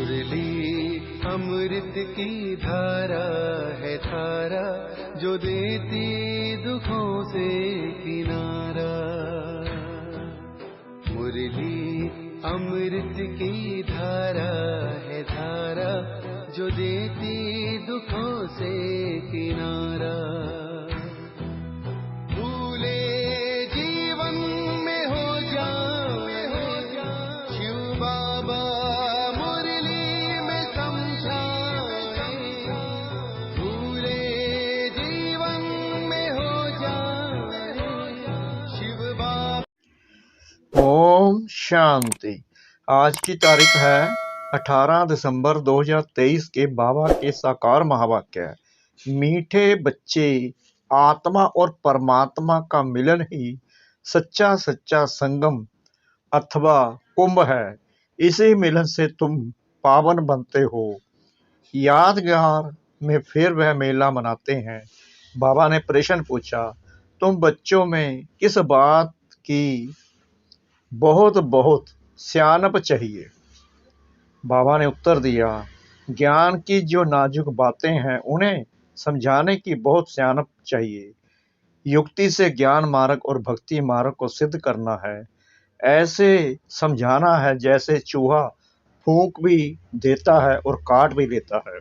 मुरली अमृत की धारा है धारा, जो देती दुखों से किनारा। मुरली अमृत की धारा है धारा, जो देती दुखों से किनारा। भूले जीवन में हो जाए शिव बाबा मुरली में समझाए। भूले जीवन में हो जाए शिव बाबा। ओम शांति। आज की तारीख है 18 दिसंबर 2023 के बाबा के साकार महावाक्य। मीठे बच्चे, आत्मा और परमात्मा का मिलन ही सच्चा सच्चा संगम अथवा कुंभ है। इसी मिलन से तुम पावन बनते हो। यादगार में फिर वह मेला मनाते हैं। बाबा ने प्रश्न पूछा, तुम बच्चों में किस बात की बहुत बहुत सियानप चाहिए? बाबा ने उत्तर दिया, ज्ञान की जो नाजुक बातें हैं उन्हें समझाने की बहुत सियानप चाहिए। युक्ति से ज्ञान मार्ग और भक्ति मार्ग को सिद्ध करना है। ऐसे समझाना है जैसे चूहा फूंक भी देता है और काट भी देता है।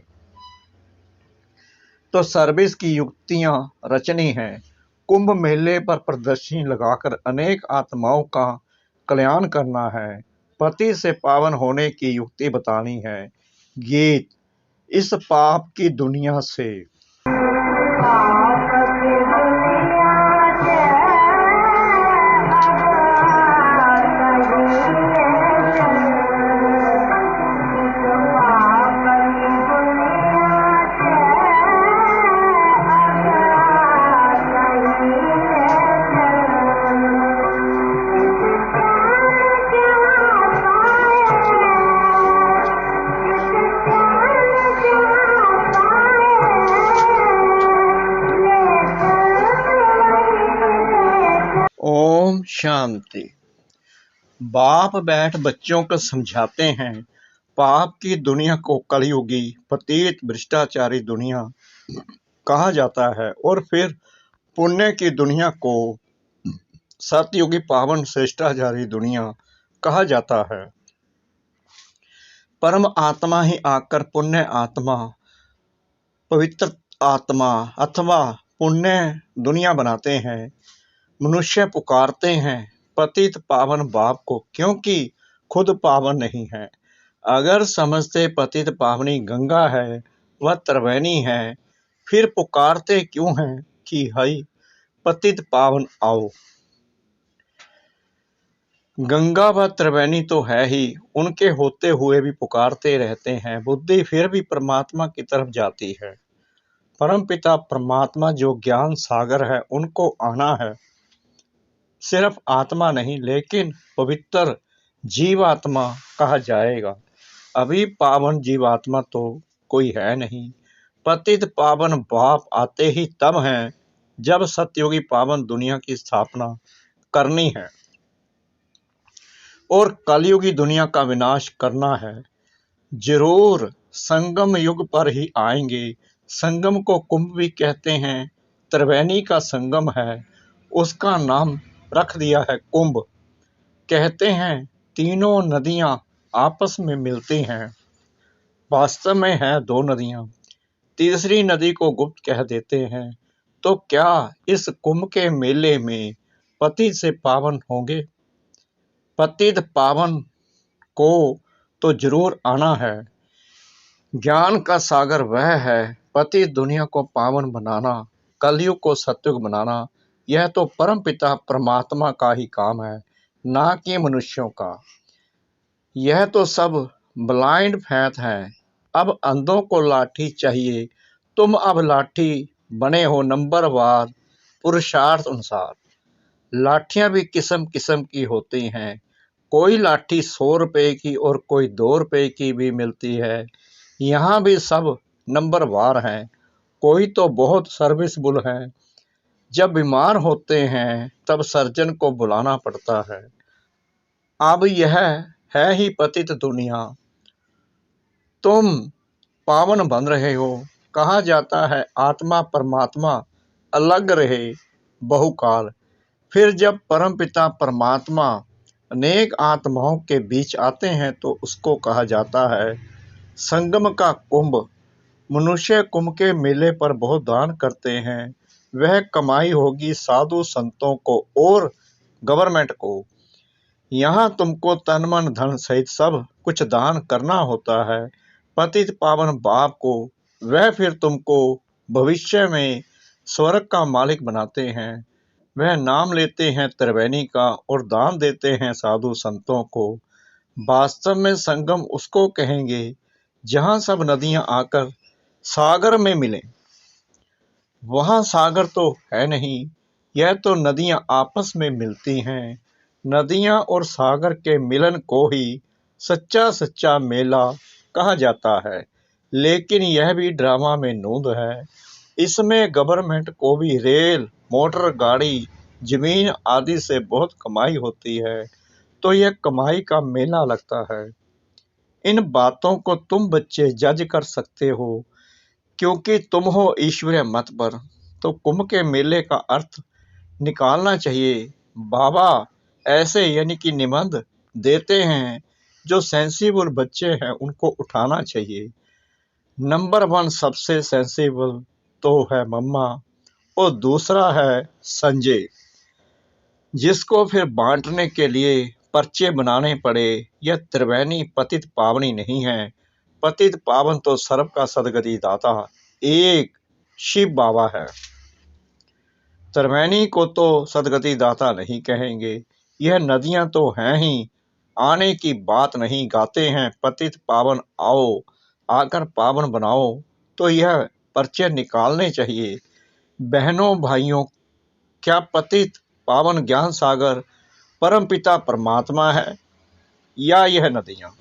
तो सर्विस की युक्तियां रचनी है। कुंभ मेले पर प्रदर्शनी लगाकर अनेक आत्माओं का कल्याण करना है। पति से पावन होने की युक्ति बतानी है। गीत, इस पाप की दुनिया से। ओम शांति। बाप बैठ बच्चों को समझाते हैं। पाप की दुनिया को कलयुगी पतित भ्रष्टाचारी दुनिया कहा जाता है और फिर पुण्य की दुनिया को सतयुगी पावन श्रेष्ठाचारी दुनिया कहा जाता है। परम आत्मा ही आकर पुण्य आत्मा, पवित्र आत्मा अथवा पुण्य दुनिया बनाते हैं। मनुष्य पुकारते हैं पतित पावन बाप को, क्योंकि खुद पावन नहीं है। अगर समझते पतित पावनी गंगा है, वह त्रिवेणी है, फिर पुकारते क्यों हैं कि हई पतित पावन आओ। गंगा व त्रिवेणी तो है ही, उनके होते हुए भी पुकारते रहते हैं। बुद्धि फिर भी परमात्मा की तरफ जाती है। परम पिता परमात्मा जो ज्ञान सागर है, उनको आना है। सिर्फ आत्मा नहीं, लेकिन पवित्र जीवात्मा कहा जाएगा। अभी पावन जीवात्मा तो कोई है नहीं। पतित पावन बाप आते ही तब हैं जब सतयुगी पावन दुनिया की स्थापना करनी है और कलयुगी दुनिया का विनाश करना है। जरूर संगम युग पर ही आएंगे। संगम को कुंभ भी कहते हैं। त्रिवेणी का संगम है, उसका नाम रख दिया है कुंभ। कहते हैं तीनों नदियां आपस में मिलती हैं, वास्तव में है दो नदियां। तीसरी नदी को गुप्त कह देते हैं। तो क्या इस कुंभ के मेले में पति से पावन होंगे? पतित पावन को तो जरूर आना है। ज्ञान का सागर वह है। पति दुनिया को पावन बनाना, कलयुग को सतयुग बनाना, यह तो परम पिता परमात्मा का ही काम है, ना कि मनुष्यों का। यह तो सब ब्लाइंड फैथ है। अब अंधों को लाठी चाहिए। तुम अब लाठी बने हो नंबरवार पुरुषार्थ अनुसार। लाठियां भी किस्म किस्म की होती हैं। कोई लाठी 100 रुपए की और कोई 2 रुपए की भी मिलती है। यहाँ भी सब नंबरवार हैं। कोई तो बहुत सर्विसबुल है। जब बीमार होते हैं तब सर्जन को बुलाना पड़ता है। अब यह है ही पतित दुनिया। तुम पावन बन रहे हो। कहा जाता है आत्मा परमात्मा अलग रहे बहुकाल। फिर जब परमपिता परमात्मा अनेक आत्माओं के बीच आते हैं तो उसको कहा जाता है संगम का कुंभ। मनुष्य कुंभ के मेले पर बहुत दान करते हैं। वह कमाई होगी साधु संतों को और गवर्नमेंट को। यहाँ तुमको तन मन धन सहित सब कुछ दान करना होता है पतित पावन बाप को। वह फिर तुमको भविष्य में स्वर्ग का मालिक बनाते हैं। वह नाम लेते हैं त्रिवेणी का और दान देते हैं साधु संतों को। वास्तव में संगम उसको कहेंगे जहाँ सब नदियाँ आकर सागर में मिलें। वहाँ सागर तो है नहीं, यह तो नदियाँ आपस में मिलती हैं। नदियाँ और सागर के मिलन को ही सच्चा सच्चा मेला कहा जाता है। लेकिन यह भी ड्रामा में नूंद है। इसमें गवर्नमेंट को भी रेल मोटर गाड़ी जमीन आदि से बहुत कमाई होती है, तो यह कमाई का मेला लगता है। इन बातों को तुम बच्चे जज कर सकते हो क्योंकि तुम हो ईश्वरीय मत पर। तो कुंभ के मेले का अर्थ निकालना चाहिए। बाबा ऐसे यानी कि निबंध देते हैं जो सेंसिबल बच्चे हैं उनको उठाना चाहिए। नंबर 1 सबसे सेंसिबल तो है मम्मा और दूसरा है संजय, जिसको फिर बांटने के लिए पर्चे बनाने पड़े। यह त्रिवेणी पतित पावनी नहीं है। पतित पावन तो सर्व का सदगति दाता एक शिव बाबा है। त्रिवेणी को तो सदगति दाता नहीं कहेंगे। यह नदियां तो हैं ही, आने की बात नहीं। गाते हैं पतित पावन आओ आकर पावन बनाओ। तो यह पर्चे निकालने चाहिए। बहनों भाइयों, क्या पतित पावन ज्ञान सागर परमपिता परमात्मा है या यह नदियां?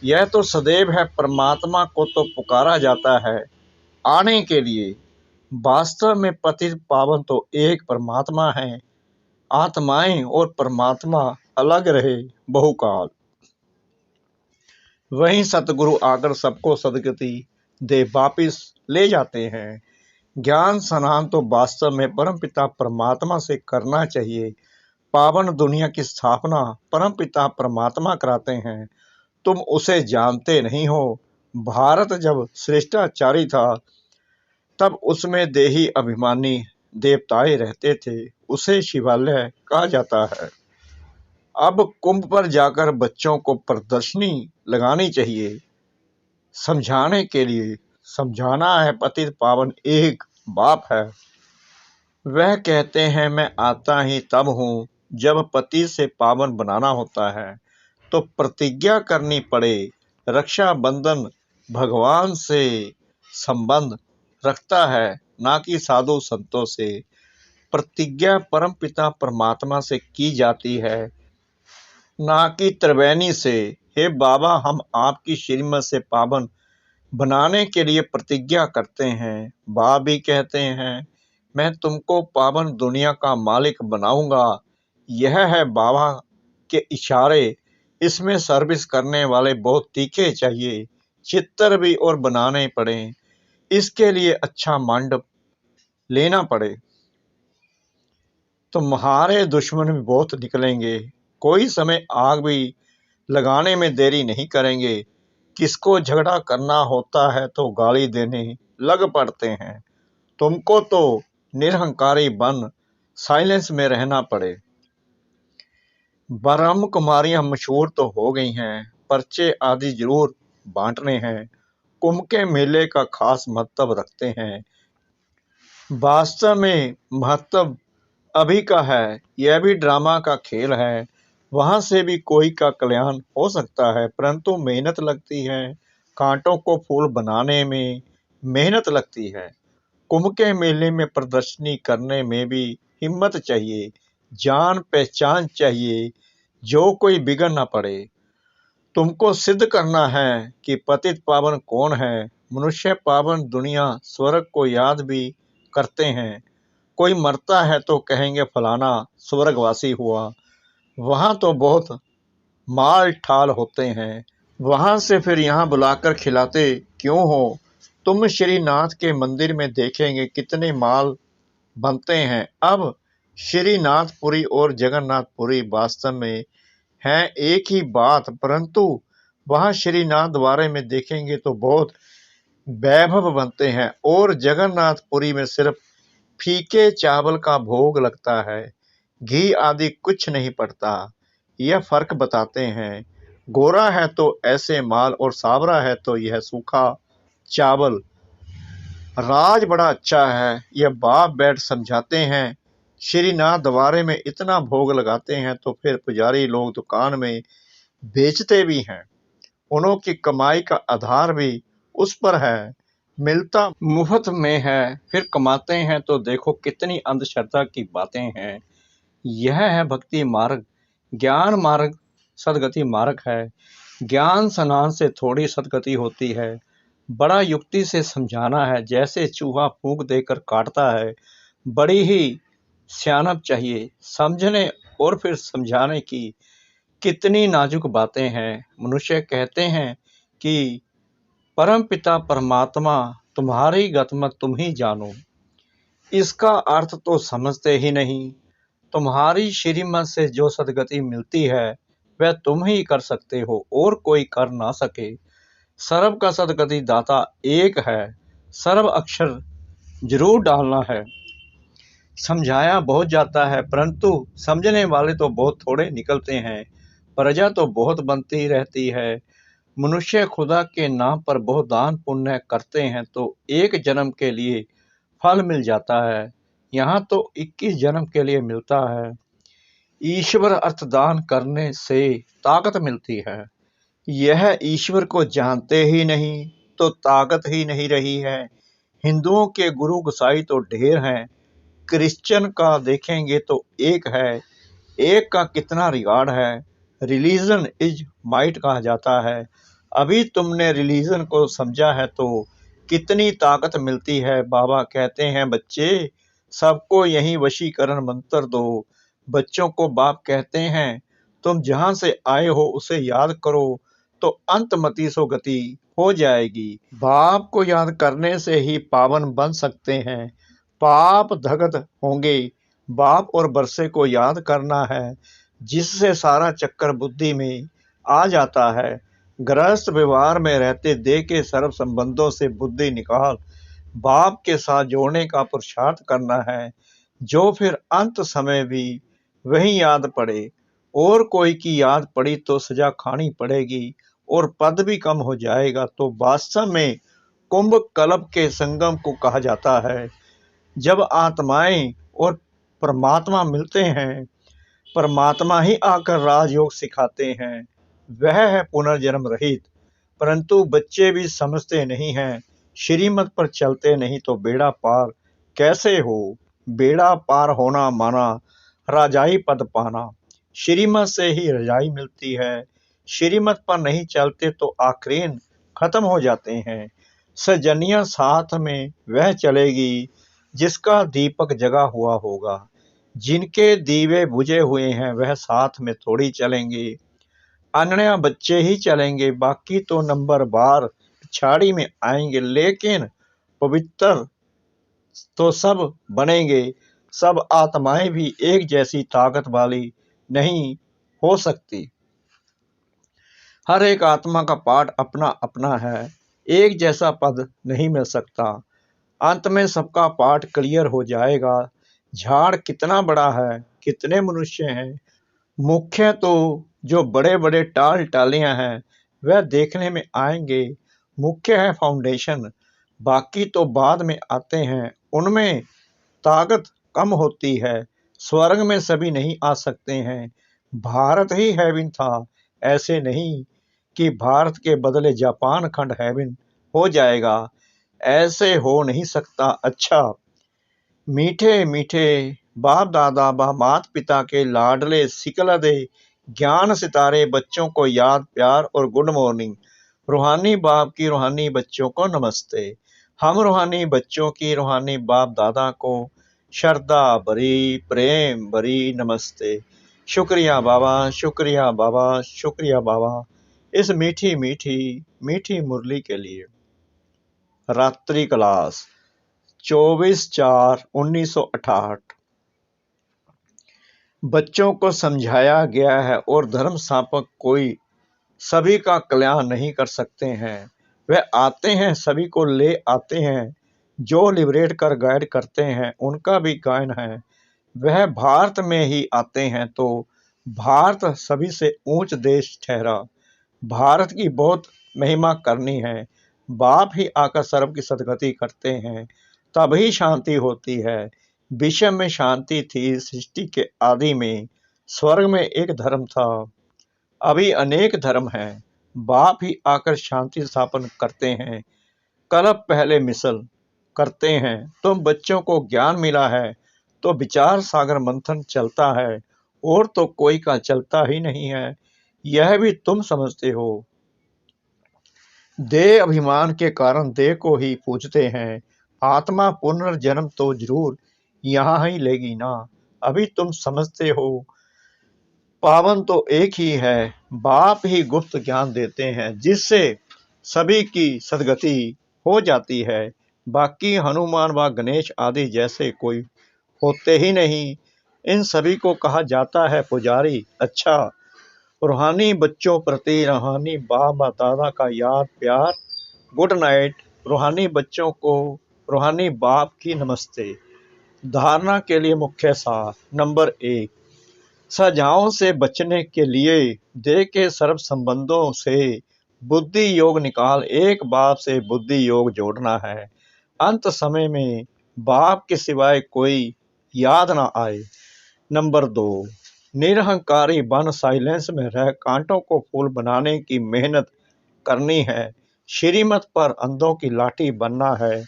यह तो सदैव है। परमात्मा को तो पुकारा जाता है आने के लिए। वास्तव में पतित पावन तो एक परमात्मा है। आत्माएं और परमात्मा अलग रहे बहुकाल। वहीं सतगुरु आकर सबको सदगति दे वापिस ले जाते हैं। ज्ञान स्नान तो वास्तव में परमपिता परमात्मा से करना चाहिए। पावन दुनिया की स्थापना परमपिता परमात्मा कराते हैं। तुम उसे जानते नहीं हो। भारत जब श्रेष्ठाचारी था तब उसमें देही अभिमानी देवताएं रहते थे। उसे शिवालय कहा जाता है। अब कुंभ पर जाकर बच्चों को प्रदर्शनी लगानी चाहिए समझाने के लिए। समझाना है पतित पावन एक बाप है। वह कहते हैं मैं आता ही तब हूँ जब पति से पावन बनाना होता है तो प्रतिज्ञा करनी पड़े। रक्षा बंधन भगवान से संबंध रखता है, ना कि साधु संतों से। प्रतिज्ञा परमपिता परमात्मा से की जाती है, ना कि त्रिवेणी से। हे बाबा, हम आपकी श्रीमत से पावन बनाने के लिए प्रतिज्ञा करते हैं। बाबा भी कहते हैं मैं तुमको पावन दुनिया का मालिक बनाऊंगा। यह है बाबा के इशारे। इसमें सर्विस करने वाले बहुत तीखे चाहिए, चित्र भी और बनाने पड़े। इसके लिए अच्छा मंडप लेना पड़े। तुम्हारे दुश्मन भी बहुत निकलेंगे। कोई समय आग भी लगाने में देरी नहीं करेंगे। किसको झगड़ा करना होता है तो गाली देने लग पड़ते हैं। तुमको तो निरहंकारी बन साइलेंस में रहना पड़े। ब्रह्म कुमारियां मशहूर तो हो गई हैं, पर्चे आदि जरूर बांटने हैं। कुंभ के मेले का खास महत्व रखते हैं। वास्तव में महत्व अभी का है। यह भी ड्रामा का खेल है। वहां से भी कोई का कल्याण हो सकता है, परंतु मेहनत लगती है। कांटों को फूल बनाने में मेहनत लगती है। कुंभ के मेले में प्रदर्शनी करने में भी हिम्मत चाहिए, जान पहचान चाहिए, जो कोई बिगड़ न पड़े। तुमको सिद्ध करना है कि पतित पावन कौन है। मनुष्य पावन दुनिया स्वर्ग को याद भी करते हैं। कोई मरता है तो कहेंगे फलाना स्वर्गवासी हुआ। वहां तो बहुत माल ठाल होते हैं। वहां से फिर यहाँ बुलाकर खिलाते क्यों हो? तुम श्रीनाथ के मंदिर में देखेंगे कितने माल बनते हैं। अब श्रीनाथपुरी और जगन्नाथपुरी वास्तव में हैं एक ही बात, परंतु वहां श्रीनाथ द्वारे में देखेंगे तो बहुत वैभव बनते हैं और जगन्नाथपुरी में सिर्फ फीके चावल का भोग लगता है, घी आदि कुछ नहीं पड़ता। यह फर्क बताते हैं। गोरा है तो ऐसे माल और सावरा है तो यह सूखा चावल। राज बड़ा अच्छा है, यह बाप बैठ समझाते हैं। श्रीनाथ द्वारे में इतना भोग लगाते हैं तो फिर पुजारी लोग दुकान में बेचते भी हैं। उन्हों की कमाई का आधार भी उस पर है। मिलता मुफ्त में है फिर कमाते हैं तो देखो कितनी अंधश्रद्धा की बातें हैं। यह है भक्ति मार्ग। ज्ञान मार्ग सदगति मार्ग है। ज्ञान स्नान से थोड़ी सदगति होती है। बड़ा युक्ति से समझाना है, जैसे चूहा फूंक देकर काटता है। बड़ी ही सियानप चाहिए समझने और फिर समझाने की। कितनी नाजुक बातें हैं। मनुष्य कहते हैं कि परम पिता परमात्मा तुम्हारी गतमत तुम ही जानो। इसका अर्थ तो समझते ही नहीं। तुम्हारी श्रीमत से जो सदगति मिलती है वह तुम ही कर सकते हो और कोई कर ना सके। सर्व का सदगति दाता एक है। सर्व अक्षर जरूर डालना है। समझाया बहुत जाता है परंतु समझने वाले तो बहुत थोड़े निकलते हैं। प्रजा तो बहुत बनती रहती है। मनुष्य खुदा के नाम पर बहुत दान पुण्य करते हैं तो एक जन्म के लिए फल मिल जाता है। यहाँ तो 21 जन्म के लिए मिलता है। ईश्वर अर्थदान करने से ताकत मिलती है। यह ईश्वर को जानते ही नहीं तो ताकत ही नहीं रही है। हिंदुओं के गुरु गोसाई तो ढेर हैं, क्रिश्चियन का देखेंगे तो एक है। एक का कितना रिगार्ड है। रिलीजन इज माइट कहा जाता है। अभी तुमने रिलीजन को समझा है तो कितनी ताकत मिलती है। बाबा कहते हैं बच्चे सबको यही वशीकरण मंत्र दो। बच्चों को बाप कहते हैं तुम जहां से आए हो उसे याद करो तो अंतमति सो गति हो जाएगी। बाप को याद करने से ही पावन बन सकते हैं। पाप धगत होंगे। बाप और बरसे को याद करना है जिससे सारा चक्कर बुद्धि में आ जाता है। गृहस्थ व्यवहार में रहते देह के सर्व संबंधों से बुद्धि निकाल बाप के साथ जोड़ने का पुरुषार्थ करना है, जो फिर अंत समय भी वही याद पड़े। और कोई की याद पड़ी तो सजा खानी पड़ेगी और पद भी कम हो जाएगा। तो वास्तव में कुंभ कल्प के संगम को कहा जाता है। जब आत्माएं और परमात्मा मिलते हैं, परमात्मा ही आकर राजयोग सिखाते हैं। वह है पुनर्जन्म रहित। परंतु बच्चे भी समझते नहीं हैं। श्रीमत पर चलते नहीं तो बेड़ा पार कैसे हो। बेड़ा पार होना माना राजाई पद पाना। श्रीमत से ही रजाई मिलती है। श्रीमत पर नहीं चलते तो आखरीन खत्म हो जाते हैं। सजनिया साथ में वह चलेगी जिसका दीपक जगा हुआ होगा। जिनके दीवे बुझे हुए हैं वह साथ में थोड़ी चलेंगे। अनन्या बच्चे ही चलेंगे, बाकी तो नंबर बार छाड़ी में आएंगे। लेकिन पवित्र तो सब बनेंगे। सब आत्माएं भी एक जैसी ताकत वाली नहीं हो सकती। हर एक आत्मा का पाठ अपना अपना है। एक जैसा पद नहीं मिल सकता। अंत में सबका पाठ क्लियर हो जाएगा। झाड़ कितना बड़ा है, कितने मनुष्य हैं। मुख्य तो जो बड़े बड़े टाल टालियां हैं वह देखने में आएंगे। मुख्य है फाउंडेशन, बाकी तो बाद में आते हैं। उनमें ताकत कम होती है। स्वर्ग में सभी नहीं आ सकते हैं। भारत ही हेवन था। ऐसे नहीं कि भारत के बदले जापान खंड हेवन हो जाएगा। ऐसे हो नहीं सकता। अच्छा, मीठे मीठे बाप दादा माता पिता के लाडले सिकलदे ज्ञान सितारे बच्चों को याद प्यार और गुड मॉर्निंग। रूहानी बाप की रूहानी बच्चों को नमस्ते। हम रूहानी बच्चों की रूहानी बाप दादा को श्रद्धा भरी प्रेम भरी नमस्ते। शुक्रिया बाबा, शुक्रिया बाबा, शुक्रिया बाबा। इस मीठी मीठी मीठी मुरली के लिए। रात्रि क्लास 24/4/1968। बच्चों को समझाया गया है और धर्म स्थापक कोई सभी का कल्याण नहीं कर सकते हैं। वह आते हैं, सभी को ले आते हैं। जो लिबरेट कर गाइड करते हैं उनका भी गायन है। वह भारत में ही आते हैं तो भारत सभी से ऊंच देश ठहरा। भारत की बहुत महिमा करनी है। बाप ही आकर सर्व की सदगति करते हैं, तभी शांति होती है। विश्व में शांति थी सृष्टि के आदि में। स्वर्ग में एक धर्म था, अभी अनेक धर्म हैं। बाप ही आकर शांति स्थापन करते हैं। कल्प पहले मिसल करते हैं। तुम बच्चों को ज्ञान मिला है तो विचार सागर मंथन चलता है, और तो कोई का चलता ही नहीं है। यह भी तुम समझते हो। देह अभिमान के कारण देह को ही पूजते हैं। आत्मा पुनर्जन्म तो जरूर यहाँ ही लेगी ना। अभी तुम समझते हो। पावन तो एक ही है। बाप ही गुप्त ज्ञान देते हैं, जिससे सभी की सदगति हो जाती है। बाकी हनुमान व गणेश आदि जैसे कोई होते ही नहीं। इन सभी को कहा जाता है पुजारी। अच्छा, रूहानी बच्चों प्रति रूहानी बाप दादा का याद प्यार। Good night. रूहानी बच्चों को रूहानी बाप की नमस्ते। धारणा के लिए मुख्य सार। नंबर 1, सजाओं से बचने के लिए देह के सर्व संबंधों से बुद्धि योग निकाल एक बाप से बुद्धि योग जोड़ना है। अंत समय में बाप के सिवाय कोई याद ना आए। नंबर 2, निरहंकारी बन साइलेंस में रह कांटों को फूल बनाने की मेहनत करनी है। श्रीमत पर अंधों की लाठी बनना है।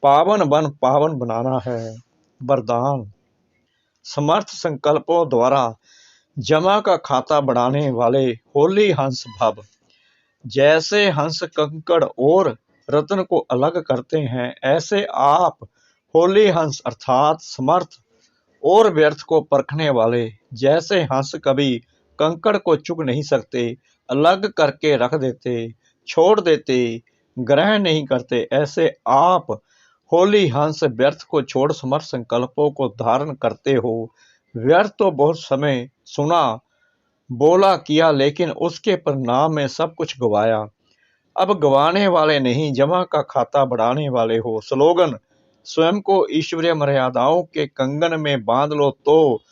पावन बन पावन बनाना है। वरदान। समर्थ संकल्पों द्वारा जमा का खाता बढ़ाने वाले होली हंस भव। जैसे हंस कंकड़ और रत्न को अलग करते हैं, ऐसे आप होली हंस अर्थात समर्थ और व्यर्थ को परखने वाले। जैसे हंस कभी कंकड़ को चुग नहीं सकते, अलग करके रख देते, छोड़ देते, ग्रहण नहीं करते, ऐसे आप होली हंस व्यर्थ को छोड़ समर्थ संकल्पों को धारण करते हो। व्यर्थ तो बहुत समय सुना, बोला, किया, लेकिन उसके परिणाम में सब कुछ गवाया। अब गवाने वाले नहीं, जमा का खाता बढ़ाने वाले हो। स्लोगन। स्वयं को ईश्वरीय मर्यादाओं के कंगन में बांध लो तो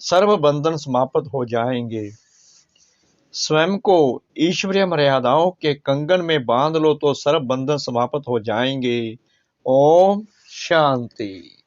सर्व बंधन समाप्त हो जाएंगे। स्वयं को ईश्वरीय मर्यादाओं के कंगन में बांध लो तो सर्व बंधन समाप्त हो जाएंगे। ओम शांति।